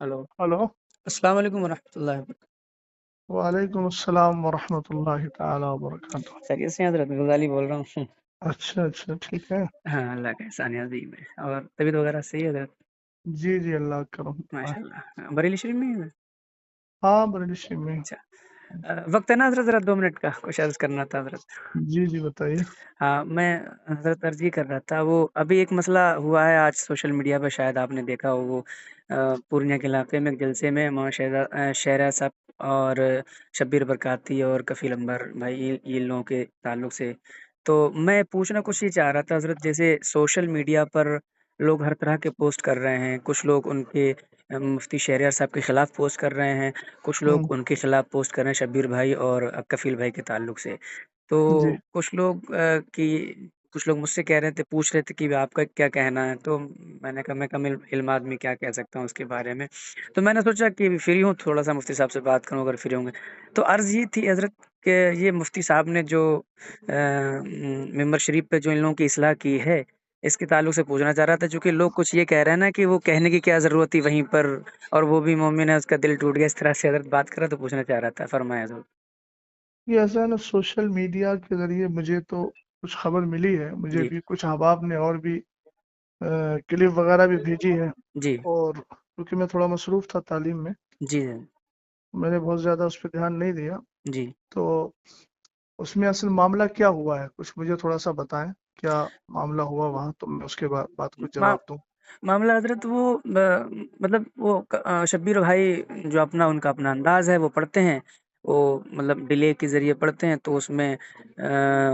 Hello. Hello. अस्सलाम वालेकुम वरहमतुल्लाहि वबरकातुहू। वालेकुम अस्सलाम वरहमतुल्लाहि ताला वबरकातुह। खैरियत से हैं हज़रत? गज़ाली बोल रहा हूँ। अच्छा अच्छा, ठीक है। हाँ, अल्लाह का एहसान है अज़ीम है। और तबीयत वगैरह सही है हज़रत? जी जी, अल्लाह का करम है। माशाअल्लाह। बरेली शरीफ में ही हैं? हाँ, बरेली में। अच्छा। वक़्त है ना हज़रत, ज़रा 2 मिनट का कुछ अर्ज़ करना था हज़रत। जी जी, बताइए। हाँ, मैं हज़रत अर्ज़ ये कर रहा था, वो अभी एक मसला हुआ है आज सोशल मीडिया पे, शायद आपने देखा हो। वो पूर्णिया के इलाके में एक जलसे में शहरा साहब और शब्बीर बरकाती और कफ़ील अंबर भाई, ये लोगों के ताल्लुक से। तो मैं पूछना कुछ ये चाह रहा था हज़रत, जैसे सोशल मीडिया पर लोग हर तरह के पोस्ट कर रहे हैं। कुछ लोग उनके मुफ्ती शहरियार साहब के खिलाफ पोस्ट कर रहे हैं, कुछ लोग हम्म। उनके खिलाफ पोस्ट कर रहे हैं शब्बीर भाई और कफ़ील भाई के ताल्लुक से। तो जी कुछ लोग मुझसे कह रहे थे, पूछ रहे थे कि आपका क्या कहना है? तो मैंने कहा, मैं कम इल्म आदमी क्या कह सकता हूँ उसके बारे में। तो मैंने सोचा कि फ्री हूँ, थोड़ा-सा मुफ्ती साहब से बात करूँ अगर फ्री होंगे। तो अर्ज़ ये थी हज़रत कि ये मुफ्ती साहब ने जो मिंबर शरीफ पे जो इन लोगों की इस्लाह की है, इसके ताल्लुक से पूछना चाह रहा था। चूँकि लोग कुछ ये कह रहे हैं ना कि वो कहने की क्या ज़रूरत थी वहीं पर, और वो भी मोमिन है, उसका दिल टूट गया। इस तरह से हज़रत बात कर रहा, तो पूछना चाह रहा था। फरमाएँ हज़रत। ये ऐसा है ना, सोशल मीडिया के जरिए मुझे तो कुछ खबर मिली है। मुझे जी, भी कुछ अहबाब ने और भी क्लिप वगैरह भी भेजी है। जी, और क्योंकि मैं थोड़ा मसरूफ था तालीम में, जी, मैंने बहुत ज़्यादा उस पर ध्यान नहीं दिया। जी। तो उसमें असल मामला क्या हुआ है, कुछ मुझे थोड़ा सा बताएं। क्या मामला हुआ वहाँ, तो मैं उसके बाद कुछ मा जवाब दूं। मामला हज़रत वो मतलब वो शब्बीर भाई जो उनका अपना अंदाज़ है वो पढ़ते हैं। वो मतलब डिले के ज़रिए पढ़ते हैं, तो उसमें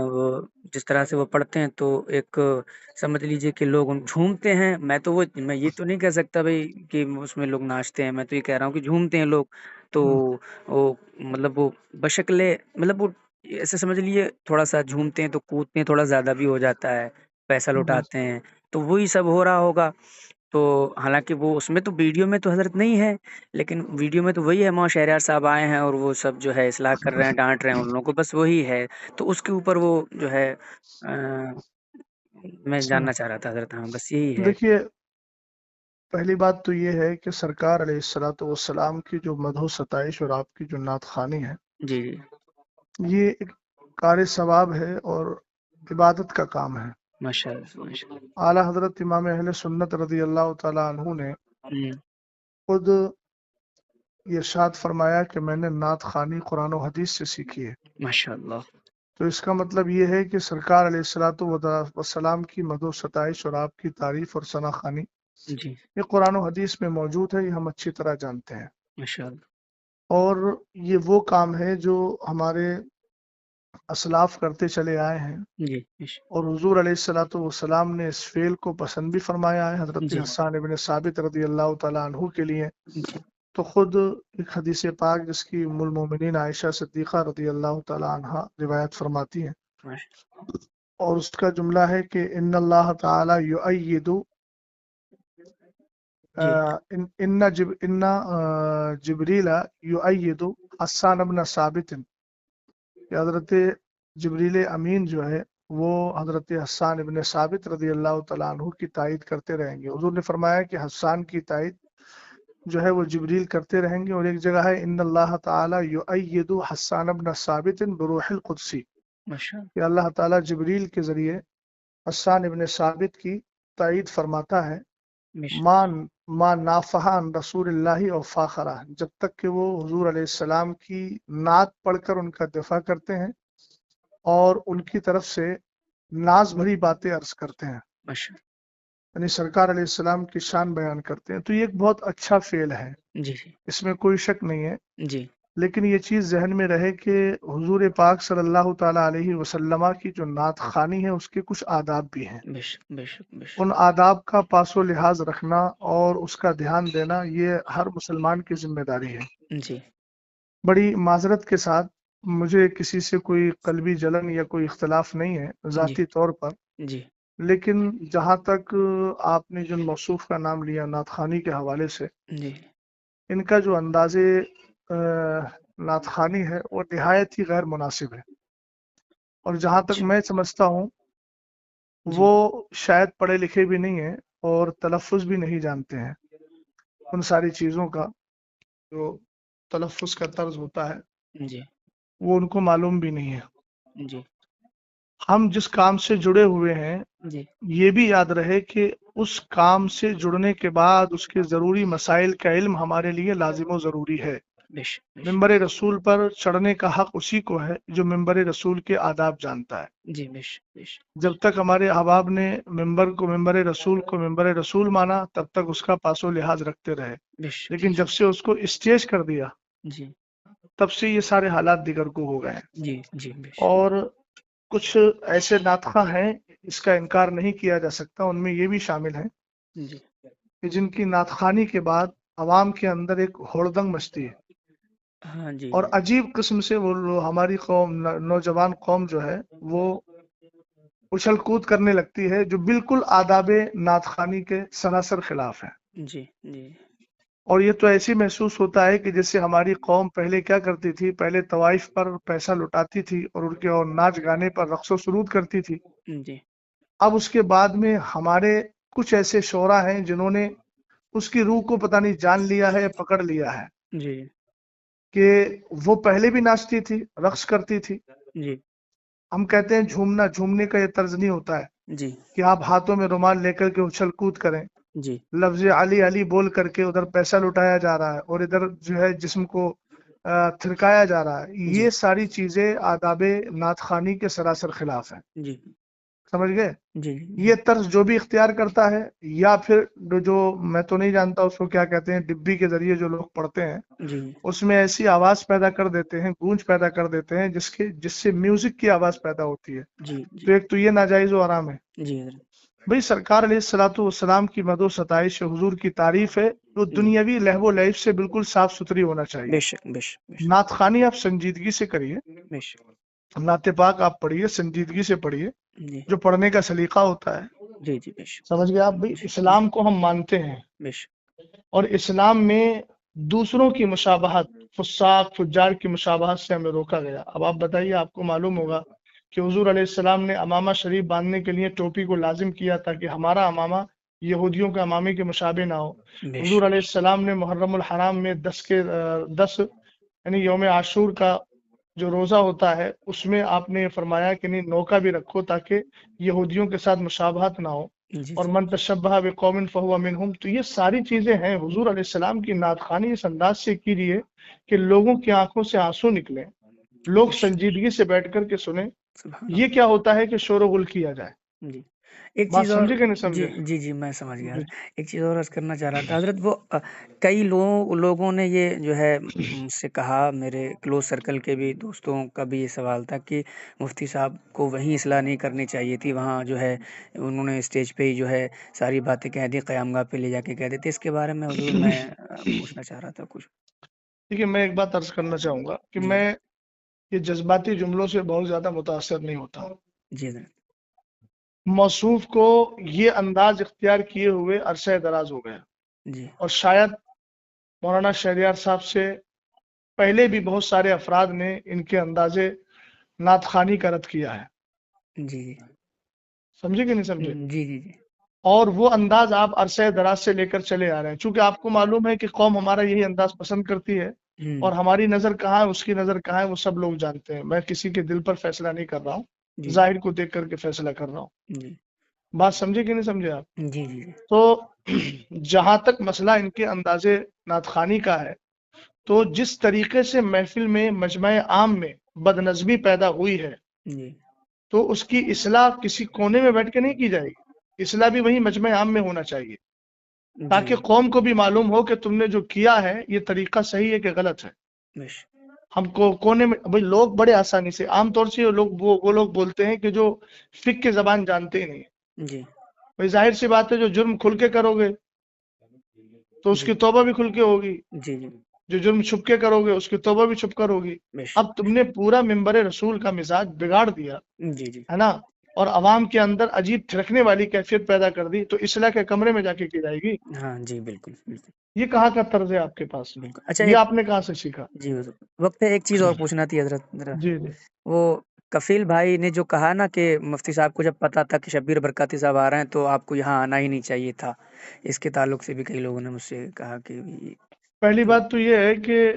वो जिस तरह से वो पढ़ते हैं, तो एक समझ लीजिए कि लोग उन झूमते हैं। मैं ये तो नहीं कह सकता भई कि उसमें लोग नाचते हैं, मैं तो ये कह रहा हूँ कि झूमते हैं लोग। तो हम्म, वो मतलब वो बशक्ले मतलब वो ऐसे समझ लीजिए, थोड़ा-सा झूमते हैं तो कूदते हैं, थोड़ा ज़्यादा भी हो जाता है, पैसा जी। लुटाते हैं। तो वही सब हो रहा होगा। तो हालाँकि वो उसमें तो वीडियो में तो हज़रत नहीं है, लेकिन वीडियो में तो वही है, मौलाना शहरयार साहब आए हैं और वो सब जो है इस्लाह कर रहे हैं, डाँट रहे हैं उन लोगों को, बस वही है। तो उसके ऊपर वो जो है मैं अच्छा, जानना चाह रहा था हज़रत। हाँ, बस यही है। देखिए, पहली बात तो ये है कि सरकार अलैहिस्सलातु वस्सलाम की जो मदहो सताइश और आपकी जो नात खानी है, जी, जी। ये एक कार सवाब है और इबादत का काम है। माशाअल्लाह, माशाअल्लाह। आला हजरत इमाम अहले सुन्नत रदी अल्लाह तआला अन्हु ने हुँ, खुद ये इरशाद फरमाया कि मैंने नात खानी कुरान और हदीस से सीखी है। माशाअल्लाह। तो इसका मतलब ये है कि सरकार अलैहिस्सलातु वस्सलाम की मदहो सताइश और आपकी तारीफ और सना खानी जी, ये कुरान और हदीस में मौजूद है, ये हम अच्छी तरह जानते हैं। माशाअल्लाह। और ये वो काम है जो हमारे असलाफ करते चले आए हैं। जी, और हुजूर अलैहिस्सलातु वस्सलाम ने इस फेल को पसंद भी फरमाया है हजरत जी, हस्सान इब्न साबित रदी अल्लाह तआला अन्हु के लिए। जी, तो खुद एक हदीस पाक जिसकी उम्मुल मोमिनीन आयशा सिद्दीक़ा रदी अल्लाह तआला अन्हा रिवायत फरमाती हैं, माश और उसका जुमला है कि इन्नल्लाह तआला युअय्यिदु जी, इन्ना जिब्रीला युअय्यिदु हस्सान इब्न साबित, कि हजरत जिब्रील अमीन जो है वो हजरत हस्सान इब्न साबित रदी अल्लाह तआला अन्हु की तायद करते रहेंगे। हुजूर ने फरमाया कि हस्सान की तायद जो है वो जिब्रील करते रहेंगे। और एक जगह है इन्नल्लाह ताला युअय्यिदु हस्सान इब्न साबित बिरूहिल कुदसी, माशाअल्लाह। कि अल्लाह ताला जिब्रील के जरिए हस्सान इब्न साबित की तायद फरमाता है। मिश मान मा नाफहा रसूलिल्लाहि और फाखरा, जब तक कि वो हुजूर अलैहिस्सलाम की नात पढ़कर उनका दिफा करते हैं और उनकी तरफ से नाज भरी बातें अर्ज करते हैं, माशा यानी सरकार अलैहिस्सलाम की शान बयान करते हैं। तो ये एक बहुत अच्छा फेल है, जी, जी, इसमें कोई शक नहीं है। जी। लेकिन ये चीज़ जहन में रहे कि हुजूर पाक सल्लल्लाहु ताला अलैहि वसल्लम की जो नात खानी है उसके कुछ आदाब भी हैं। बेशक, बेशक, बेशक। उन आदाब का पासो लिहाज रखना और उसका ध्यान देना ये हर मुसलमान की जिम्मेदारी है। जी, बड़ी माजरत के साथ, मुझे किसी से कोई कल्बी जलन या कोई इख्तलाफ नहीं है जी, ज़ाती तौर पर। जी, लेकिन जहाँ तक आपने जिन मौसूफ का नाम लिया नात खानी के हवाले से, जी, इनका जो अंदाज़े नात खानी है वो निहायत ही गैर मुनासिब है। और जहाँ तक अच्छा, मैं समझता हूँ जी, वो शायद पढ़े लिखे भी नहीं है और तलफ़ुज़ भी नहीं जानते हैं। उन सारी चीज़ों का जो तलफ़्फ़ुज़ का तर्ज़ होता है जी, वो उनको मालूम भी नहीं है। जी, हम जिस काम से जुड़े हुए हैं जी, ये भी याद रहे कि उस काम से जुड़ने के बाद उसके ज़रूरी मसाइल का इल्म हमारे लिए लाज़िम व ज़रूरी है। बेशक, बेशक। मिंबर रसूल पर चढ़ने का हक उसी को है जो मिंबर रसूल के आदाब जानता है। जी, बेशक, बेशक, जब तक हमारे अहबाब ने मिंबर रसूल माना तब तक उसका पासो लिहाज रखते रहे, बेशक, लेकिन जब से उसको स्टेज कर दिया जी, तब से ये सारे हालात दिगर को हो गए हैं। जी, जी, बेशक, और कुछ ऐसे नातखा हैं, इसका इनकार नहीं किया जा सकता, उनमें ये भी शामिल हैं जी, कि जिनकी नातखानी के बाद अवाम के अंदर एक होड़दंग मचती है हाँ जी, और अजीब किस्म से वो हमारी कौम नौजवान कौम जो है वो उछल कूद करने लगती है जो बिल्कुल आदाबे नातखानी के सरासर खिलाफ है। जी, जी, और ये तो ऐसी महसूस होता है कि जैसे हमारी कौम पहले क्या करती थी, पहले तवाइफ पर पैसा लुटाती थी और उनके और नाच गाने पर रक्सो सुरूद करती थी। जी, अब उसके बाद में हमारे कुछ ऐसे शोरा हैं जिन्होंने उसकी रूह को पता नहीं जान लिया है या पकड़ लिया है जी, कि वो पहले भी नाचती थी, रक्स करती थी। जी, हम कहते हैं झूमना, झूमने का ये तर्ज नहीं होता है जी, कि आप हाथों में रुमाल लेकर के उछल कूद करें, जी, लफ्ज अली अली बोल करके उधर पैसा लुटाया जा रहा है और इधर जो है जिस्म को थिरकाया जा रहा है। जी, ये सारी चीजें आदाबे नातखानी के सरासर खिलाफ है। जी, समझ गए? जी, ये जी, तर्ज जो भी इख्तियार करता है या फिर जो मैं तो नहीं जानता उसको क्या कहते हैं, डिब्बी के जरिए जो लोग पढ़ते हैं जी, उसमें ऐसी आवाज पैदा कर देते हैं, गूंज पैदा कर देते हैं जिससे म्यूजिक की आवाज पैदा होती है। जी, तो जी, एक तो ये नाजायज व हराम है। जी, हज़रत, भाई सरकार अलैहिस्सलातु वस्सलाम की मदो सताइश हुजूर की तारीफ है तो जी, दुनियावी लहवो लैब से बिल्कुल साफ सुथरी होना चाहिए। बेशक, बेशक, बेशक, नातखानी आप संजीदगी से करिए, बेशक, नाते पाक आप पढ़िए, संजीदगी से पढ़िए, जी, जो पढ़ने का सलीका होता है। जी, जी, बेशक, समझ गए आप? भाई जी, जी, इस्लाम को हम मानते हैं बेशक, और इस्लाम में दूसरों की मुशाबहत, फुस्साक फुज्जार की मुशाबहत से हमें रोका गया। अब आप बताइए, आपको मालूम होगा कि हुजूर अलैहिस्सलाम ने अमामा शरीफ बांधने के लिए टोपी को लाजिम किया ताकि हमारा अमामा यहूदियों के अमामे के मुशाबे ना हो। हुजूर बेशक, अलैहिस्सलाम ने मुहर्रमुल हराम में 10 यानी यौम आशूर का जो रोजा होता है उसमें आपने फरमाया कि नहीं, नौका भी रखो ताकि यहूदियों के साथ मुशाबहत ना हो। जी, और जी, मन तशब्बह बिकौमिन फहुवा मिनहुम, तो ये सारी चीजें हैं हुजूर अलैहिस्सलाम की नातखानी इस अंदाज से की रही है कि लोगों की आंखों से आंसू निकले, लोग बेशक, संजीदगी से बैठ कर के सुने। सुभान ये अल्लाह, क्या होता है कि शोर गुल किया जाए। जी। एक बात चीज़ और समझे कि नहीं जी, समझे? जी, जी, मैं समझ गया। जी एक चीज़ और अर्ज़ करना चाह रहा था हज़रत वो कई लोगों ने ये जो है मुझसे कहा, मेरे क्लोज़ सर्कल के भी दोस्तों का भी ये सवाल था कि मुफ्ती साहब को वहीं इस्लाह नहीं करनी चाहिए थी, वहाँ जो है उन्होंने स्टेज पे ही जो है सारी बातें कह दी, क़यामगाह पे ले जाके कह देते। इसके बारे में हुज़ूर मैं पूछना चाह रहा था कुछ? देखिए, मैं एक बात अर्ज करना चाहूंगा कि जी, मैं ये जज्बाती जुमलों से बहुत ज्यादा मुतासर नहीं होता। जी हज़रत। मौसूफ को ये अंदाज इख्तियार किए हुए अरसा दराज हो गया जी, और शायद मौलाना शहरियार साहब से पहले भी बहुत सारे अफराद ने इनके अंदाजे नातखानी का रद्द किया है। जी, जी। समझे कि नहीं समझे? जी, जी, जी। और वो अंदाज आप अरसे दराज से लेकर चले आ रहे हैं, चूंकि आपको मालूम है कि कौम हमारा यही अंदाज पसंद करती है हुँ, और हमारी नजर कहाँ है, उसकी नजर कहाँ है, वो सब लोग जानते हैं। मैं किसी के दिल पर फैसला नहीं कर रहा हूँ, जी, जाहिर को देख करके फैसला कर रहा हूँ। जी। बात समझे कि नहीं समझे आप? जी, जी, जी। तो जहां तक मसला इनके अंदाजे नातखानी का है, तो जिस तरीके से महफिल में मजमा आम में बदनज़मी पैदा हुई है जी, तो उसकी इस्लाह किसी कोने में बैठ के नहीं की जाएगी, इस्लाह भी वही मजमा आम में होना चाहिए जी, ताकि कौम को भी मालूम हो कि तुमने जो किया है ये तरीका सही है कि गलत है। बेशक। हमको कोने में भाई लोग बड़े आसानी से आमतौर से वो लोग बोलते हैं कि जो फिक की जबान जानते ही नहीं है। जी, भाई जाहिर सी बात है, जो जुर्म खुल के करोगे तो जी, उसकी तौबा भी खुल के होगी, जी, जी। जो जुर्म छुप के करोगे उसकी तौबा भी छुप कर होगी। बेशक, अब तुमने पूरा मिंबर रसूल का मिजाज बिगाड़ दिया, जी, जी। है ना, और अवाम के अंदर अजीब थिरकने वाली कैफियत पैदा कर दी, तो इस्लाह के कमरे में जाके की जाएगी। हाँ जी, बिल्कुल, बिल्कुल, ये कहाँ का तर्ज है आपके पास? बिल्कुल। अच्छा ये एक आपने कहाँ से सीखा? जी, हुज़ूर, वक़्त है एक चीज़ और पूछना थी हज़रत ज़रा, जी जी वो کفیل بھائی نے جو کہا نا کہ مفتی صاحب کو جب پتا تھا کہ شبیر برکاتی صاحب آ رہے ہیں تو آپ کو یہاں آنا ہی نہیں چاہیے تھا، اس کے تعلق سے بھی کئی لوگوں نے مجھ سے کہا کہ پہلی بات تو یہ ہے کہ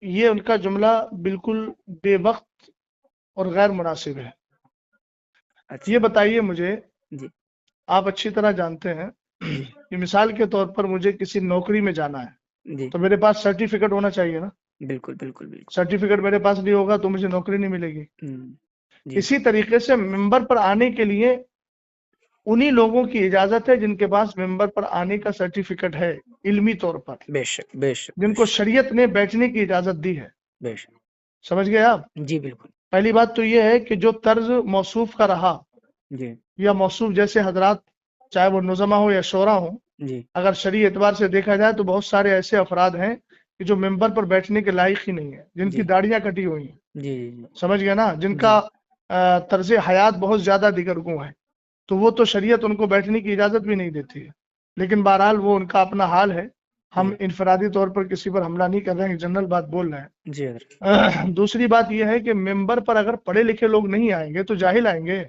یہ ان کا جملہ بالکل بے وقت اور غیر مناسب ہے. اچھا یہ بتائیے مجھے، جی آپ اچھی طرح جانتے ہیں جی کہ مثال کے طور پر مجھے کسی نوکری میں جانا ہے جی تو میرے پاس سرٹیفکیٹ ہونا چاہیے نا. بالکل بالکل بالکل سرٹیفکیٹ میرے پاس نہیں ہوگا تو مجھے نوکری نہیں ملے گی. جی اسی طریقے سے ممبر پر آنے کے لیے انہی لوگوں کی اجازت ہے جن کے پاس ممبر پر آنے کا سرٹیفکیٹ ہے علمی طور پر، بے شک بے شک جن کو شریعت نے بیٹھنے کی اجازت دی ہے. بے شک سمجھ گئے آپ؟ جی بالکل پہلی بات تو یہ ہے کہ جو طرز موصوف کا رہا جی یا موصوف جیسے حضرات، چاہے وہ نظما ہو یا شورا ہو، جی اگر شرعی اعتبار سے دیکھا جائے تو بہت سارے ایسے افراد ہیں کہ جو ممبر پر بیٹھنے کے لائق ہی نہیں ہے، جن کی جی داڑیاں کٹی ہوئی ہیں. جی جی سمجھ گئے نا؟ جن جی کا طرز حیات بہت زیادہ دیگرگوں ہے، تو وہ تو شریعت ان کو بیٹھنے کی اجازت بھی نہیں دیتی ہے. لیکن بہرحال وہ ان کا اپنا حال ہے. ہم جی انفرادی طور پر کسی پر حملہ نہیں کر رہے ہیں، جنرل بات بول رہے ہیں. جی حضرت دوسری بات یہ ہے کہ ممبر پر اگر پڑھے لکھے لوگ نہیں آئیں گے تو جاہل آئیں گے.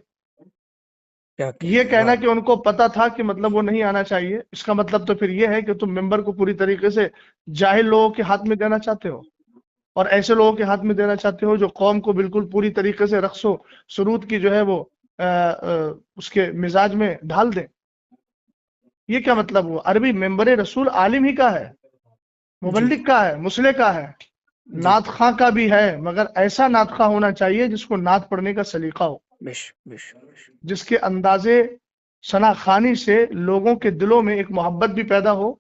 کیا یہ کہنا ہے کہنا واہ کہ ان کو پتا تھا کہ مطلب وہ نہیں آنا چاہیے، اس کا مطلب تو پھر یہ ہے کہ تم ممبر کو پوری طریقے سے جاہل لوگوں کے ہاتھ میں دینا چاہتے ہو، اور ایسے لوگوں کے ہاتھ میں دینا چاہتے ہو جو قوم کو بالکل پوری طریقے سے رقص و سرود کی جو ہے وہ اس کے مزاج میں ڈھال دیں. یہ کیا مطلب ہوا؟ عربی ممبر رسول عالم ہی کا ہے، جی مبلغ کا ہے، مسلح کا ہے، جی نعت خواں کا بھی ہے، مگر ایسا نعت خواں ہونا چاہیے جس کو نعت پڑھنے کا سلیقہ ہو، بش بش بش جس کے اندازے ثنا خوانی سے لوگوں کے دلوں میں ایک محبت بھی پیدا ہو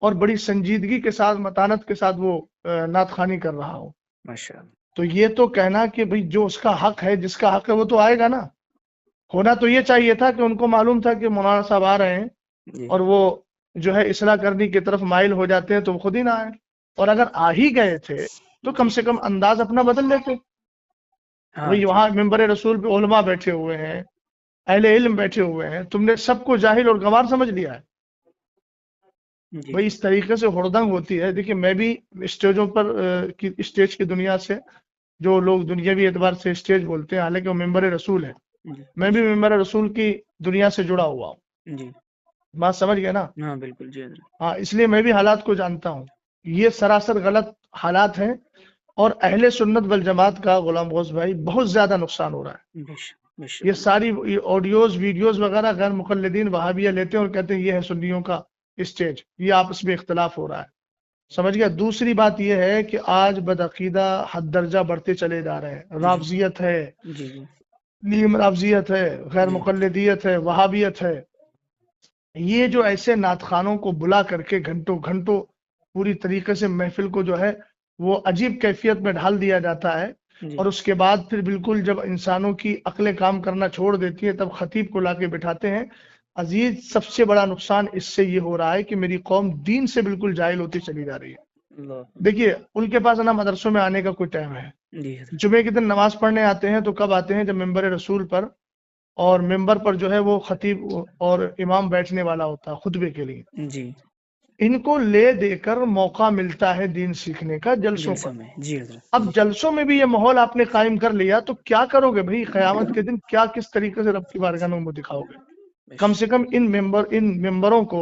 اور بڑی سنجیدگی کے ساتھ، متانت کے ساتھ وہ نعت خوانی کر رہا ہو. ماشاء اللہ تو یہ تو کہنا کہ بھئی جو اس کا حق ہے، جس کا حق ہے وہ تو آئے گا نا. ہونا تو یہ چاہیے تھا کہ ان کو معلوم تھا کہ مولانا صاحب آ رہے ہیں جی اور وہ جو ہے اصلاح کرنے کی طرف مائل ہو جاتے ہیں تو وہ خود ہی نہ آئے. اور اگر آ ہی گئے تھے تو کم جی سے کم انداز اپنا بدل لیتے. ہاں بھئی جی وہاں ممبر رسول پہ علماء بیٹھے ہوئے ہیں، اہل علم بیٹھے ہوئے ہیں، تم نے سب کو جاہل اور گنوار سمجھ لیا ہے. جی بھئی اس طریقے سے ہڑدنگ ہوتی ہے. دیکھیں میں بھی اسٹیجوں پر اسٹیج کی دنیا سے، جو لوگ دنیاوی اعتبار سے اسٹیج بولتے ہیں حالانکہ وہ ممبر رسول ہے، جی میں بھی ممبر رسول کی دنیا سے جڑا ہوا ہوں. جی بات سمجھ گئے نا؟ ہاں بالکل جی حضرت ہاں، اس لیے میں بھی حالات کو جانتا ہوں. یہ سراسر غلط حالات ہیں اور اہل سنت والجماعت کا غلام غوث بھائی بہت زیادہ نقصان ہو رہا ہے. بش بش یہ ساری آڈیوز ویڈیوز وغیرہ غیر مقلدین وہابیہ لیتے ہیں اور کہتے ہیں یہ ہے سنیوں کا اسٹیج، یہ آپس میں اختلاف ہو رہا ہے. سمجھ گیا؟ دوسری بات یہ ہے کہ آج بدعقیدہ حد درجہ بڑھتے چلے جا رہے ہیں. جی رافضیت ہے، جی جی نیم رافضیت ہے، غیر جی مقلدیت ہے، وہابیت ہے. یہ جو ایسے نعت خوانوں کو بلا کر کے گھنٹوں گھنٹوں پوری طریقے سے محفل کو جو ہے وہ عجیب کیفیت میں ڈھال دیا جاتا ہے، جی اور اس کے بعد پھر بالکل جب انسانوں کی عقلیں کام کرنا چھوڑ دیتی ہے تب خطیب کو لا کے بٹھاتے ہیں. عزیز، سب سے بڑا نقصان اس سے یہ ہو رہا ہے کہ میری قوم دین سے بالکل جاہل ہوتی چلی جا رہی ہے. اللہ دیکھیے ان کے پاس نا مدرسوں میں آنے کا کوئی ٹائم ہے. جی حضرت جمعے کے دن نماز پڑھنے آتے ہیں تو کب آتے ہیں؟ جب ممبر رسول پر اور ممبر پر جو ہے وہ خطیب اور امام بیٹھنے والا ہوتا ہے خطبے کے لیے. جی ان کو لے دے کر موقع ملتا ہے دین سیکھنے کا جلسوں پر. جلسوں میں جی حضرت اب جلسوں میں بھی یہ ماحول آپ نے قائم کر لیا تو کیا کرو گے بھائی؟ قیامت کے دن کیا کس طریقے سے رب کی بارگاہ میں منہ دکھاؤ گے؟ کم سے کم ان ممبروں کو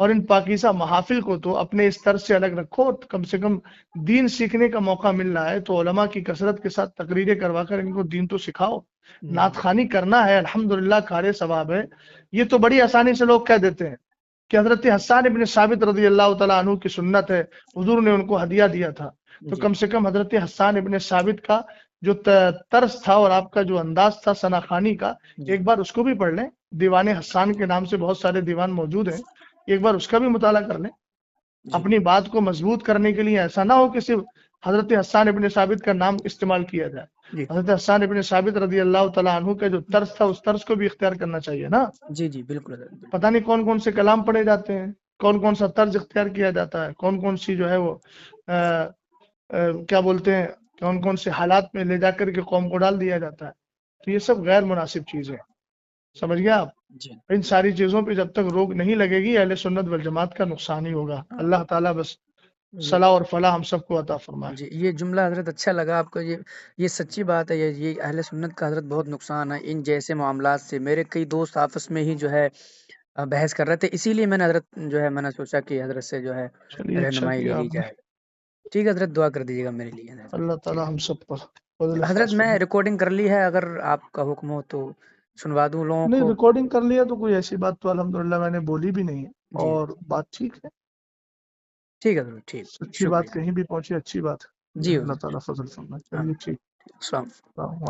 اور ان پاکیزہ محافل کو تو اپنے اس طرز سے الگ رکھو. کم سے کم دین سیکھنے کا موقع مل رہا ہے تو علماء کی کثرت کے ساتھ تقریریں کروا کر ان کو دین تو سکھاؤ. نعت خوانی کرنا ہے، الحمدللہ کار ثواب ہے. یہ تو بڑی آسانی سے لوگ کہہ دیتے ہیں کہ حضرت حسان ابن ثابت رضی اللہ تعالیٰ عنہ کی سنت ہے، حضور نے ان کو ہدیہ دیا تھا. تو جی کم سے کم حضرت حسان ابن ثابت کا جو طرز تھا اور آپ کا جو انداز تھا ثنا خوانی کا، جی ایک بار اس کو بھی پڑھ لیں. دیوان حسان کے نام سے بہت سارے دیوان موجود ہیں، ایک بار اس کا بھی مطالعہ کر لیں. جی اپنی بات کو مضبوط کرنے کے لیے ایسا نہ ہو کہ صرف حضرت حسان ابن ثابت کا نام استعمال کیا جائے. جی حضرت حسان ابن ثابت رضی اللہ تعالیٰ عنہ کا جو طرز تھا اس طرز کو بھی اختیار کرنا چاہیے نا. جی جی بالکل حضرت بالکل. پتہ نہیں کون کون سے کلام پڑھے جاتے ہیں، کون کون سا طرز اختیار کیا جاتا ہے، کون کون سی جو ہے وہ کیا بولتے ہیں، کون کون سے حالات میں لے جا کر کے قوم کو ڈال دیا جاتا ہے. تو یہ سب غیر مناسب چیزیں. سمجھ گیا آپ؟ جی ان ساری چیزوں پہ جب تک روک نہیں لگے گی اہل سنت والجماعت کا نقصان ہی ہوگا. اللہ تعالیٰ بس صلاح اور فلاح ہم سب کو عطا فرمائے. جی یہ جملہ حضرت اچھا لگا آپ کو. یہ سچی بات ہے. یہ اہل سنت کا حضرت بہت نقصان ہے ان جیسے معاملات سے. میرے کئی دوست آپس میں ہی جو ہے بحث کر رہے تھے, اسی لیے میں نے حضرت جو ہے میں نے سوچا کہ حضرت سے جو ہے چلیے اچھا رہنمائی لے کیا لی آپ نے. جائے. ٹھیک ہے حضرت, دعا کر دیجیے گا میرے لیے. اللہ ٹھیک تعالی ہم سب پر فضل ہے حضرت, خاص میں فرمائے. ریکارڈنگ کر لی ہے, اگر آپ کا حکم ہو تو سنوا دوں لوگوں نہیں کو. ریکارڈنگ کر لیا تو کوئی ایسی بات تو الحمدللہ میں نے بولی بھی نہیں ہے, جی اور بات ٹھیک ہے. ٹھیک ہے حضرت, ٹھیک, اچھی بات شکریہ. کہیں بھی پہنچے اچھی بات ہے. جی اللہ حضرت, تعالیٰ فضل فرمائے. ہاں, چلیے ٹھیک. السلام.